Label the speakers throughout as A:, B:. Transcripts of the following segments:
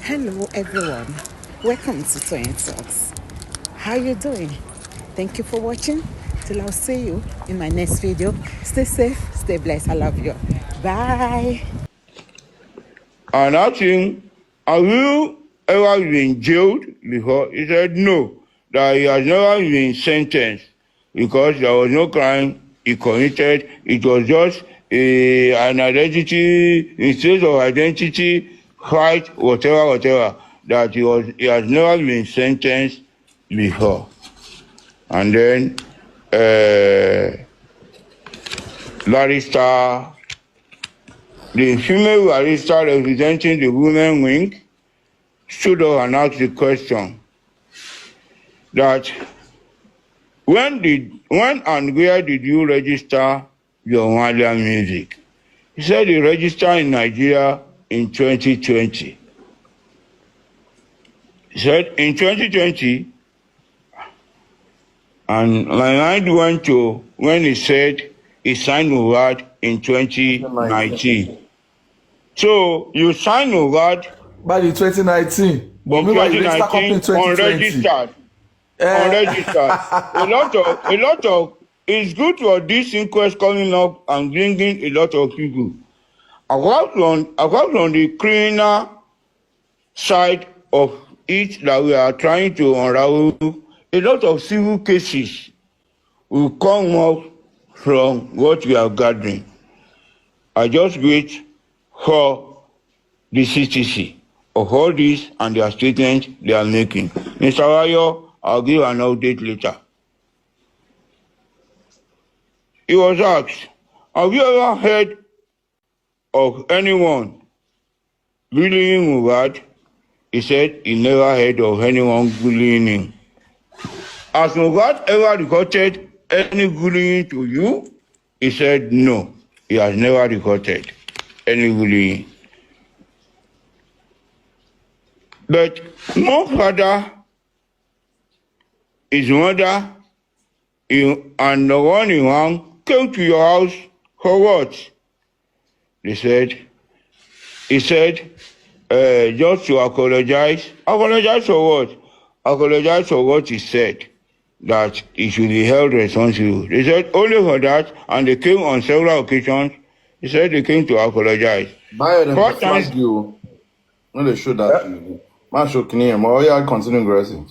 A: Hello everyone, welcome to Toyeen Talks. How you doing? Thank you for watching. Till I'll see you in my next video. Stay safe, stay blessed. I love you. Bye.
B: And asked him, have you ever been jailed before? He said no, that he has never been sentenced because there was no crime he committed. It was just an identity, instead of identity, fight, whatever, that he has never been sentenced before. And then barrister, the female barrister representing the women wing, stood up and asked the question that when and where did you register your Malian music? He said he registered in Nigeria in 2020. He said in 2020, and my mind went to when he said he signed Mohbad in 2019. So you signed Mohbad
C: back in 2019, but meanwhile you register company in 2020.
B: Unregistered. A lot of. It's good for this inquest coming up and bringing a lot of people. Apart from the criminal side of it that we are trying to unravel, a lot of civil cases will come up from what we are gathering. I just wait for the CTC of all this and their statements they are making. Mr. Ayo, I'll give an update later. He was asked, have you ever heard of anyone bullying Mohbad? He said he never heard of anyone bullying him. Has Mohbad ever reported any bullying to you? He said no, he has never reported any bullying. But my father, his mother, and the one in one came to your house for what? He said, just to apologize. Apologize for what? Apologize for what he said, that he should be held responsible. They said only for that, and they came on several occasions. He said they came to apologize.
C: First time you when they showed that to you. Man show Kenya, continue aggressing.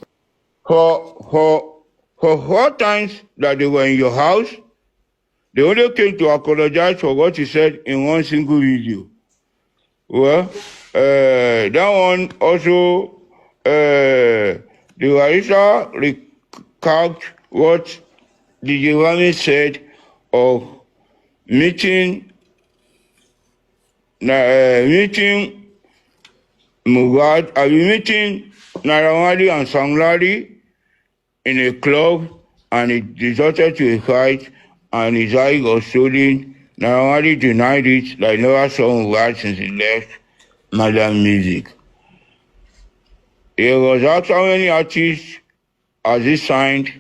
B: For 4 times that they were in your house, they only came to apologize for what he said in one single video. Well, that one also, the barrister recapped what the Giovanni said of meeting Mohbad, meeting Naira Marley and Sam Larry in a club, and it resulted to a fight, and his eye was stolen. Naira Marley denied it, like never saw Mohbad since he left Malian music. He was asked how many artists has he signed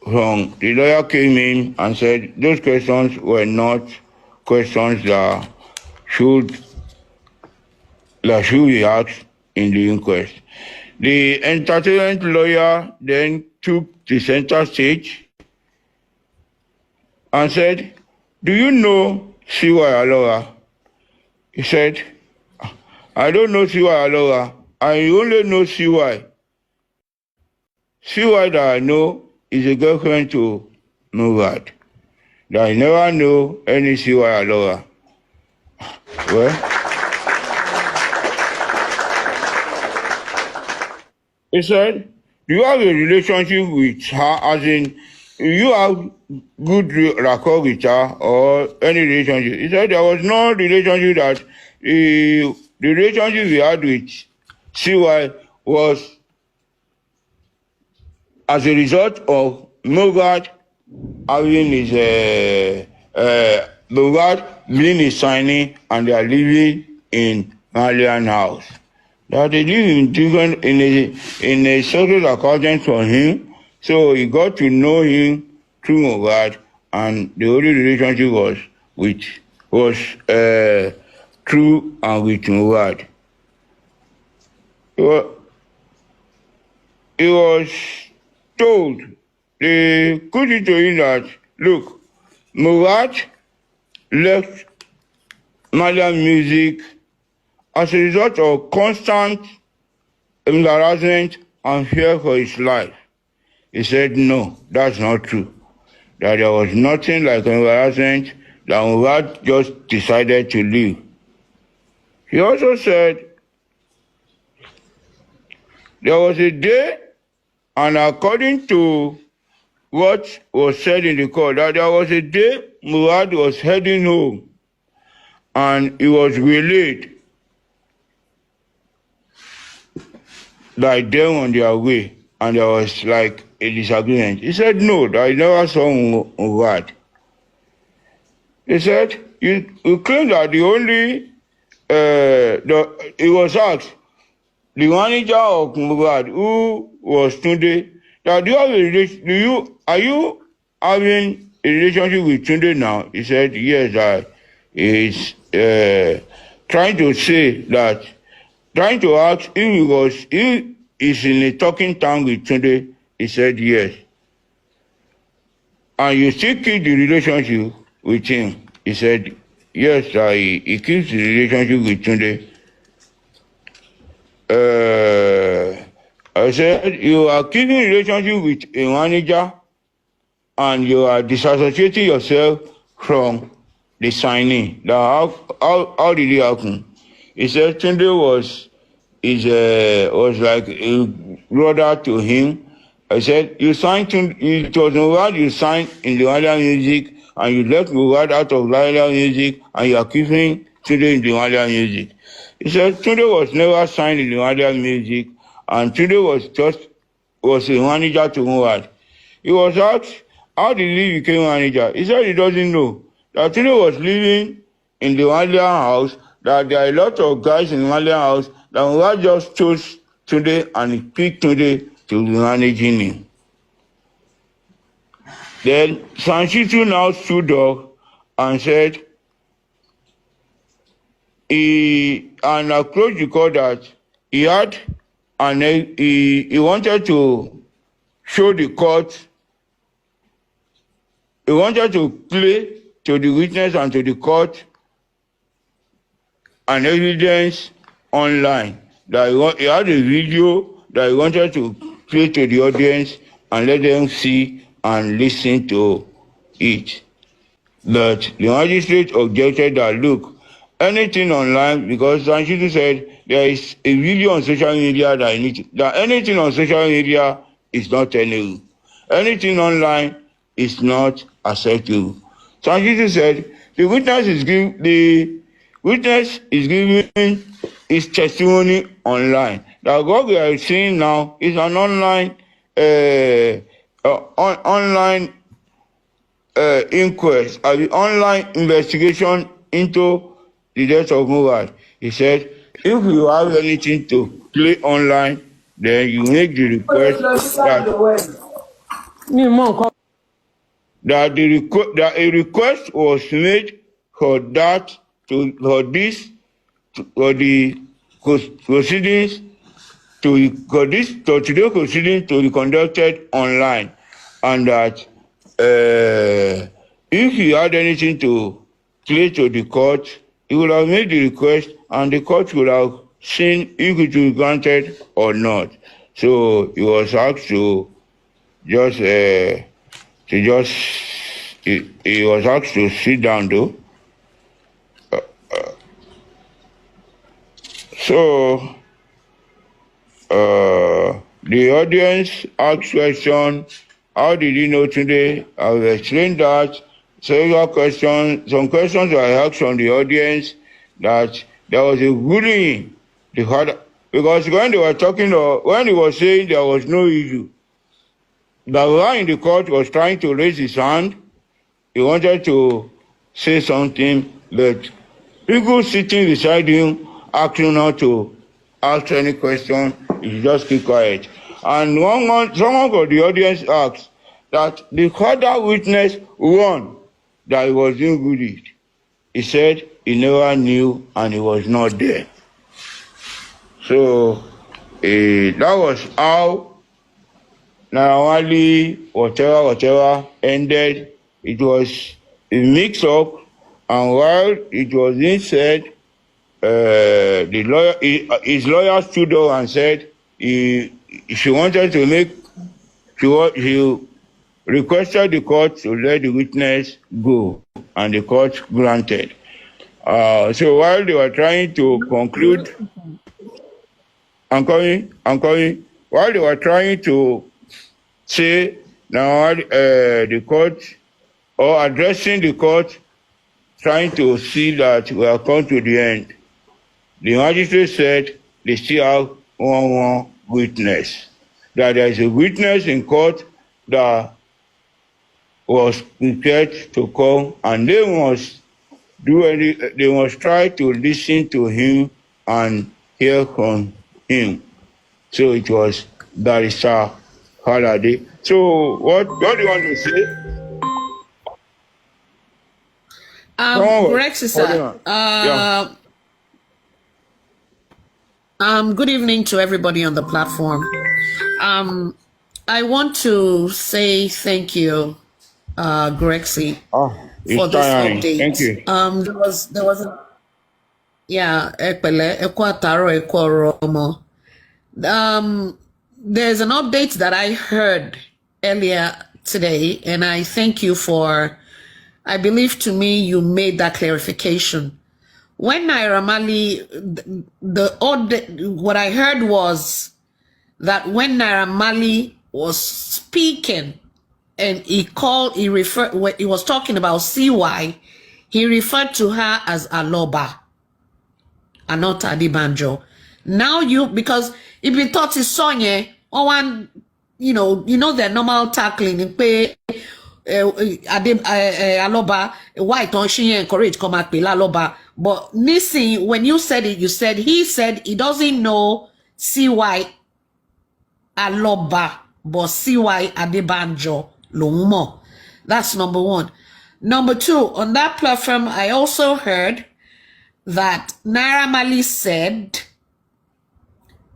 B: from. The lawyer came in and said those questions were not questions that should be asked in the inquest. The entertainment lawyer then took the center stage and said, do you know C.Y. Alora? He said, I don't know C.Y. Alora. I only know C.Y. C.Y. that I know is a girlfriend to Mohbad. That I never know any C.Y. Alora. Well, he said, do you have a relationship with her, as in, you have good rapport with her or any relationship? He said there was no relationship, that the relationship we had with CY was as a result of Mohbad having his, Mohbad being his signing, and they are living in Malian house. That they live in a social account for him, so he got to know him through Mohbad, and the only relationship was true and with Mohbad. He was told, they put it to him that, look, Mohbad left Malian music as a result of constant embarrassment and fear for his life. He said, no, that's not true. That there was nothing like embarrassment, that Mohbad just decided to leave. He also said there was a day, and according to what was said in the court, that there was a day Mohbad was heading home and he was waylaid by them on their way, and there was like a disagreement. He said, no, that I never saw Mohbad. He said, you claim that the only, he was asked, the manager of Mohbad, who was Tunde, that are you having a relationship with Tunde now? He said, yes, that is trying to ask if he is in a talking time with Tunde. He said, yes. And you still keep the relationship with him? He said, yes, he keeps the relationship with Tunde. I said, you are keeping a relationship with a manager and you are disassociating yourself from the signing. Now, how did it happen? He said Tunde was like a brother to him. I said, you signed Tunde, it was Mohbad you signed in the Malian music, and you left Mohbad out of Malian music, and you are keeping Tunde in the Malian music. He said Tunde was never signed in the Malian music, and Tunde was a manager to Mohbad. He was asked, how did he become manager? He said he doesn't know. That Tunde was living in the Malian house, that there are a lot of guys in the Malian house, that Mohbad just chose Tunde and he picked Tunde to be managing him. Then Sanshitu now stood up and said, he approached the court that he wanted to show the court, he wanted to play to the witness and to the court an evidence online, that he had a video that he wanted to play to the audience and let them see and listen to it. But the magistrate objected that, look, anything online, because Sanshitu said there is a video on social media that anything on social media is not tenable. Anything online is not acceptable. Sanshitu said the witness is giving his testimony online. That what we are seeing now is an online inquest, an online investigation into the death of Mohbad. He said, if you have anything to play online, then you make the request that a request was made for the proceedings to today's proceedings to be conducted online, and that if he had anything to play to the court, he would have made the request, and the court would have seen if it was granted or not. So he was asked to he was asked to sit down though. So the audience asked question, how did he know today? I will explain that. Some questions were asked from the audience, that there was a bullying. Because when they were talking, when he was saying there was no issue, the guy in the court was trying to raise his hand. He wanted to say something, but people sitting beside him asked him not to ask any question. He just keep quiet. And someone from the audience asked that the other witness won that he was being bullied. He said he never knew and he was not there. So That was how Narawali, whatever, ended. It was a mix-up, and while it was being said, the lawyer, his lawyer stood up and said she wanted to make, she requested the court to let the witness go, and the court granted. So while they were trying to conclude, I'm coming. While they were trying to say now the court, or addressing the court, trying to see that we are come to the end, the magistrate said they still have one witness. That there is a witness in court that was prepared to come, and they must try to listen to him and hear from him. So it was Barrister Holiday. So what do you want to say?
A: Correct, sir. Good evening to everybody on the platform. I want to say thank you, Grexy, for this update.
B: Thank you.
A: There was a there's an update that I heard earlier today, and I thank you for, I believe to me you made that clarification. When Naira Marley, what I heard was that when Naira Marley was speaking and he was talking about CY, he referred to her as Aloba and not Adibanjo. Now because if you thought it's Sonye, one, you know their normal tackling in pay Aloba, why don't she encourage come at Aloba? But Nisi, when you said it, he said he doesn't know CY Aloba, but CY Adebanjo Lomo. That's number one. Number two, on that platform, I also heard that Naira Marley said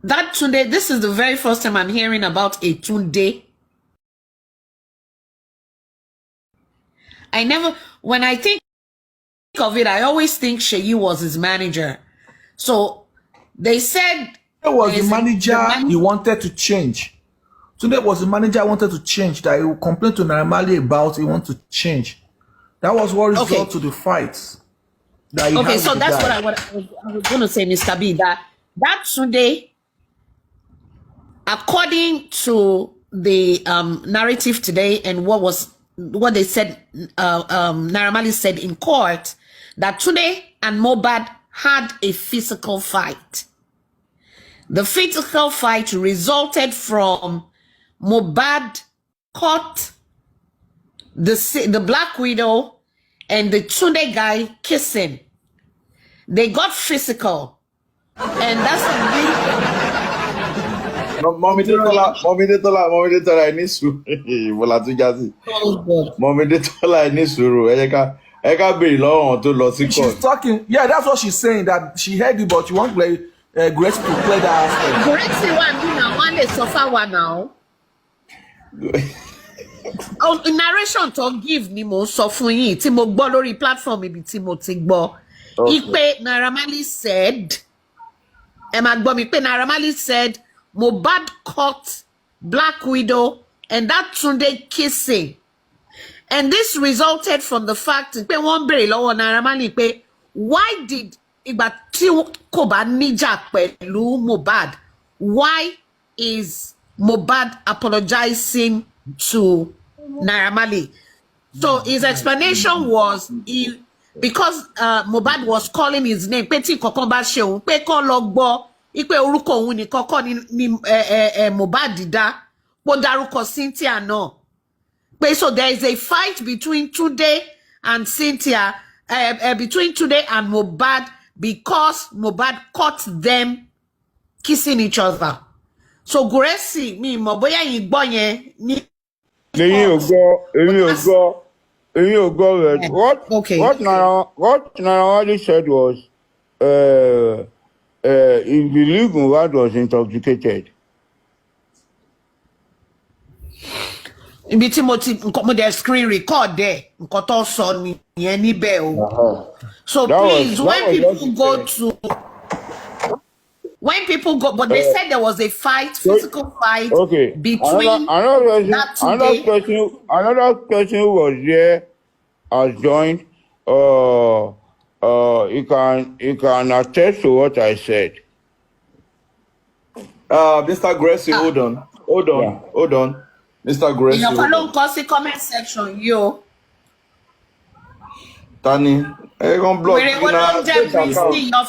A: that Tunde, this is the very first time I'm hearing about a Tunde. When I think of it, I always think Sheyi was his manager. So they said
D: it was the manager he wanted to change. Today was the manager I wanted to change, that he would complain to Naira Marley about, he wanted to change. That was what resulted to the fights.
A: Okay, so that's what I was going to say, Mr. B, that Sunday, according to the narrative today and what they said, Naira Marley said in court, that today and Mohbad had a physical fight. The physical fight resulted from Mohbad caught the Black Widow and the Tunde guy kissing. They got physical, and that's
C: Mommy did tell I need to. Mommy did tell I need to.
D: She's talking. Yeah, that's what she's saying. That she heard you, but you want to play Grace to play that aspect.
A: Grace one day suffer one now. Narration to give ni mo sọ fún yín tí mo gbọ́ lórí platform ibi tí mo ti gbọ́. Ipe Naira Marley said, Naira Marley said Mohbad caught Black Widow and that Tunde kissing. And this resulted from the fact that one bèrè lọ́wọ́ Naira Marley pé why did ìgbà tí kò bá níjà pẹ̀lú Mohbad, why is Mohbad apologizing to Naira Marley? So his explanation was because Mohbad was calling his name, pé tí kankan bá ṣe òun pé kán lọ gbọ́ ipe orúkọ òun ní kọ́kọ́ ni Mohbad dá pó dárúkọ Cynthia náà. So there is a fight between Tunde and Cynthia, between Tunde and Mohbad, because Mohbad caught them kissing each other. So Gracie, mi mo bóyá yín gbọ́ yẹn ní.
B: Èmi ò gbọ́. What Naira Marley said was he believed Mohbad was intoxicated.
A: Ibi tí mo dẹ̀ screen record there nǹkan tó sọ nìyẹn níbẹ̀ o. So please, when people go, but they said there was a fight, physical fight between
B: another person who was there has joined. He can attest to what I said.
C: Mr. Gracie, hold on. Mr. Gracie.
A: In your comment section, yo.
C: Tani, of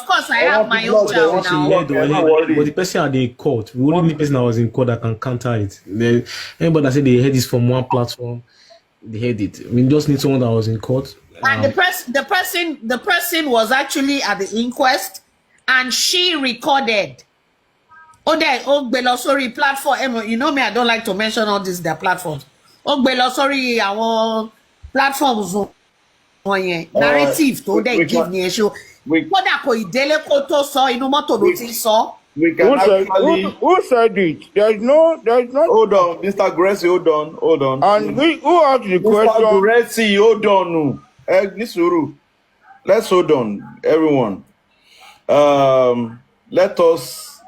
A: course, I have my own child now.
E: But the person at the court, the only person that was in court that can counter it. Anybody that said they heard this from one platform, they heard it. I mean, just need someone that was in court.
A: And the person was actually at the inquest, and she recorded. Sorry, platform. You know me, I don't like to mention all these their platforms. Sorry, our platforms. Narrative tó dẹ̀ give ní ẹṣọ́ kódà kò ìdélé kó tó sọ inú mọ́tò ló ti sọ.
B: Who said it? There's no.
C: Hold on, Mr. Gracie, hold on.
B: And who asked the question?
C: Mr. Gracie, hold on. Let's hold on, everyone. Let us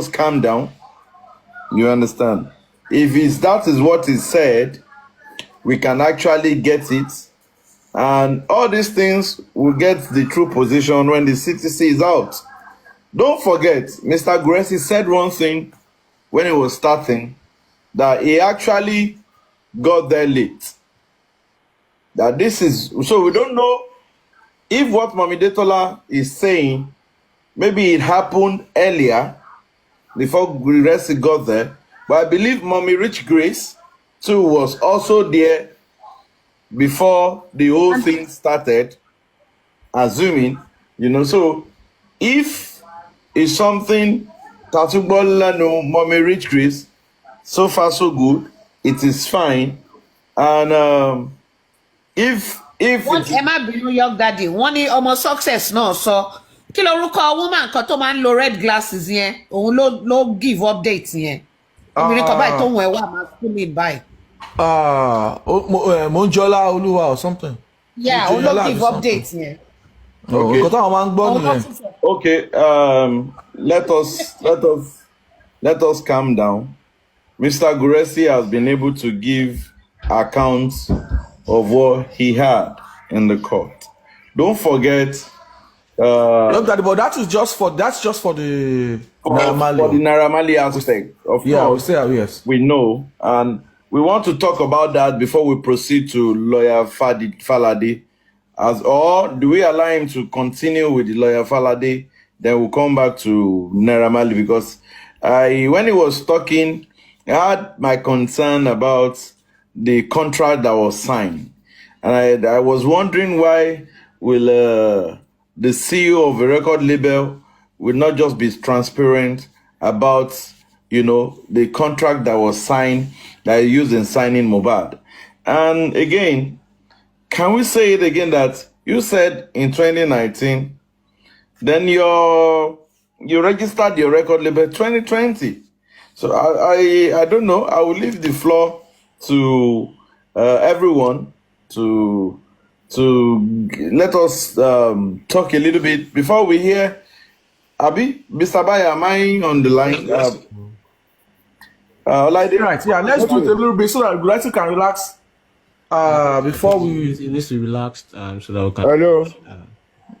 C: calm down. You understand? If that is what is said, we can actually get it. And all these things will get the true position when the CTC is out. Don't forget, Mr. Gracie said one thing when he was starting, that he actually got there late. That this is, so we don't know if what Mami Detola is saying, maybe it happened earlier before Gracie got there. But I believe Mommy Rich Grace too was also there before the whole thing started, assuming, so if it's something Tatubola no Mommy Rich Grace, so far so good, it is fine. And if
A: what Emma New York Daddy, one is almost success no, so kí lorúkọ woman kan tó máa ń lo red glasses yẹn, òun ló give updates yẹn. Obìnrin kan báyìí tó ń wẹ̀ wá máa fún mi báyìí.
D: Monjola Oluwa or something.
A: Yeah, we don't give updates here.
C: Okay. Let us calm down. Mr. Guresi has been able to give accounts of what he had in the court. Don't forget.
D: Look, but that's just for the
C: Naira Marley aspect. Of course,
D: yes,
C: we know, and we want to talk about that before we proceed to lawyer Falade. Or do we allow him to continue with the lawyer Falade? Then we'll come back to Naira Marley, because when he was talking, I had my concern about the contract that was signed, and I was wondering why will the CEO of a record label will not just be transparent about, the contract that was signed, that he used in signing Mohbad. And again, can we say it again that you said in 2019, then you registered your record label 2020. So I don't know. I will leave the floor to everyone to let us talk a little bit before we hear Abi. Mr. Baya, am I on the line?
D: Right, yeah, let's do it a little bit so that Gracie can relax before we...
E: He needs to relax so that we can...
B: Hello?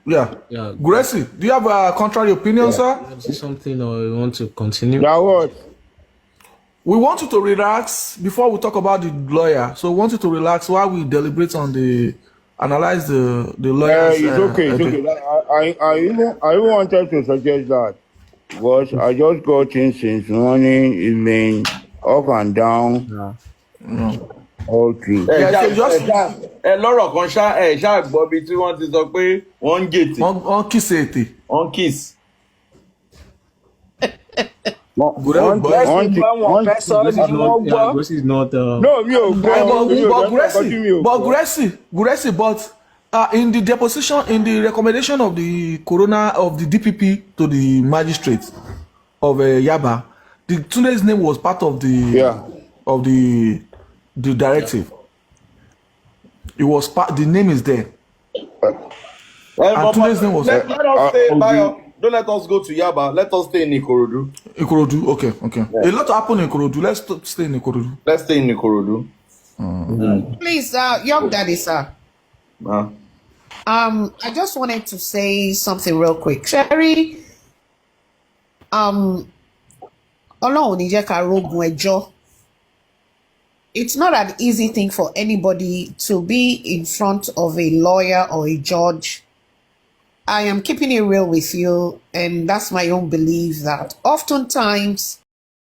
D: Yeah. Gracie, do you have a contrary opinion, sir?
E: Something, or you want to continue?
B: Now what?
D: We want you to relax before we talk about the lawyer. So we want you to relax while we deliberate on analyze the lawyer.
B: It's okay. I even wanted to suggest that, because I just got in since morning, evening, up and down. All through.
C: Lọ́rọ̀ kan ṣá gbọ́ bí tí wọ́n ti sọ pé wọ́n ń gètè.
D: Wọ́n kiss ètè.
C: Wọ́n kiss.
D: Gracie, but In the deposition, in the recommendation of the coroner of the DPP to the magistrate of Yaba, the Tunde's name was part of the directive. It was part. The name is there.
C: But
D: Tunde's name was.
C: let us stay, Bayo. Don't let us go to Yaba. Let us stay in Ikorodu.
D: Ikorodu, okay. Yeah. A lot happened in Ikorodu. Let's stay in Ikorodu.
C: Let's stay in Ikorodu.
A: Please, young daddy, sir. I just wanted to say something real quick. Sherry, Ọlọ́run ní jẹ́ ká rógun ẹjọ́. It's not an easy thing for anybody to be in front of a lawyer or a judge. I am keeping it real with you, and that's my own belief that oftentimes